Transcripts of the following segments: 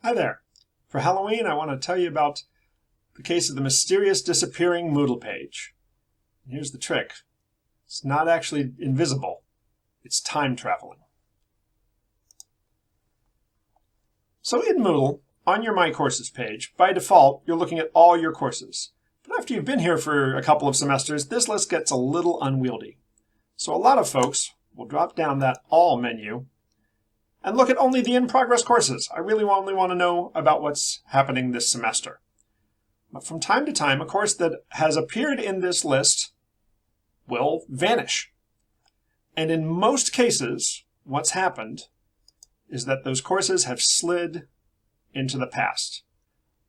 Hi there. For Halloween, I want to tell you about the case of the mysterious disappearing Moodle page. Here's the trick. It's not actually invisible. It's time traveling. So in Moodle, on your My Courses page, by default, you're looking at all your courses. But after you've been here for a couple of semesters, this list gets a little unwieldy. So a lot of folks will drop down that All menu and look at only the in-progress courses. I really only want to know about what's happening this semester. But from time to time, a course that has appeared in this list will vanish. And in most cases, what's happened is that those courses have slid into the past.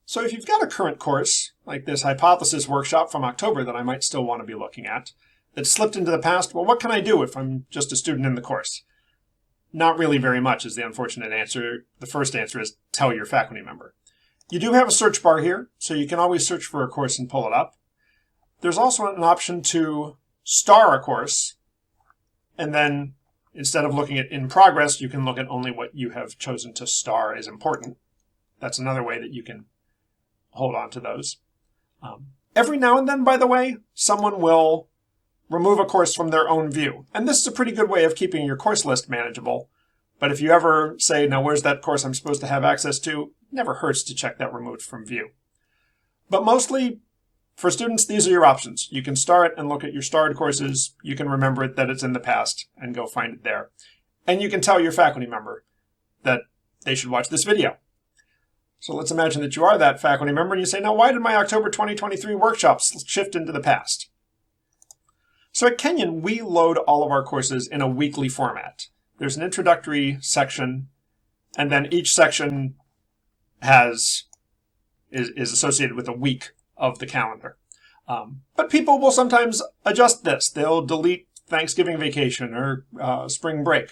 So if you've got a current course, like this hypothesis workshop from October that I might still want to be looking at, that slipped into the past, well, what can I do if I'm just a student in the course? Not really very much is the unfortunate answer. The first answer is tell your faculty member. You do have a search bar here, so you can always search for a course and pull it up. There's also an option to star a course, and then instead of looking at in progress, you can look at only what you have chosen to star as important. That's another way that you can hold on to those. Every now and then, by the way, someone will remove a course from their own view. And this is a pretty good way of keeping your course list manageable. But if you ever say, now where's that course I'm supposed to have access to? It never hurts to check that removed from view. But mostly, for students, these are your options. You can star it and look at your starred courses. You can remember it that it's in the past and go find it there. And you can tell your faculty member that they should watch this video. So let's imagine that you are that faculty member and you say, now why did my October 2023 workshops shift into the past? So at Kenyon, we load all of our courses in a weekly format. There's an introductory section, and then each section is associated with a week of the calendar. But people will sometimes adjust this. They'll delete Thanksgiving vacation or spring break.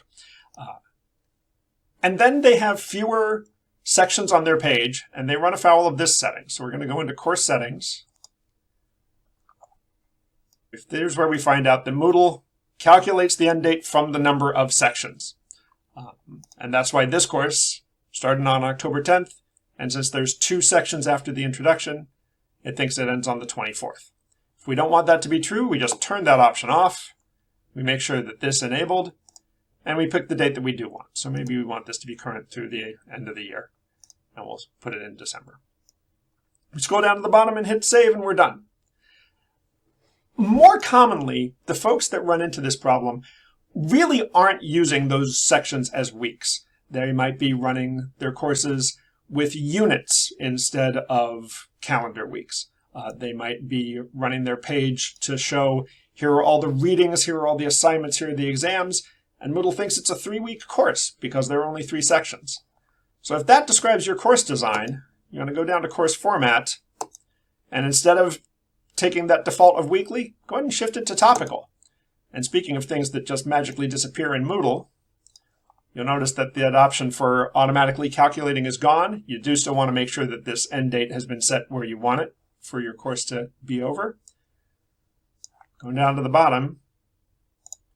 And then they have fewer sections on their page, and they run afoul of this setting. So we're going to go into course settings. There's where we find out that Moodle calculates the end date from the number of sections. And that's why this course started on October 10th. And since there's 2 sections after the introduction, it thinks it ends on the 24th. If we don't want that to be true, we just turn that option off. We make sure that this is enabled, and we pick the date that we do want. So maybe we want this to be current through the end of the year, and we'll put it in December. We scroll down to the bottom and hit save, and we're done. More commonly, the folks that run into this problem really aren't using those sections as weeks. They might be running their courses with units instead of calendar weeks. They might be running their page to show, here are all the readings, here are all the assignments, here are the exams, and Moodle thinks it's a 3-week course because there are only 3 sections. So if that describes your course design, you want to go down to course format, and instead of taking that default of weekly, go ahead and shift it to topical. And speaking of things that just magically disappear in Moodle, you'll notice that that option for automatically calculating is gone. You do still want to make sure that this end date has been set where you want it for your course to be over. Going down to the bottom,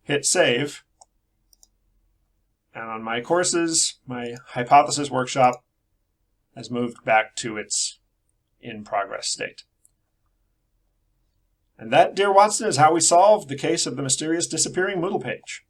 hit save. And on my courses, my hypothesis workshop has moved back to its in-progress state. And that, dear Watson, is how we solve the case of the mysterious disappearing Moodle page.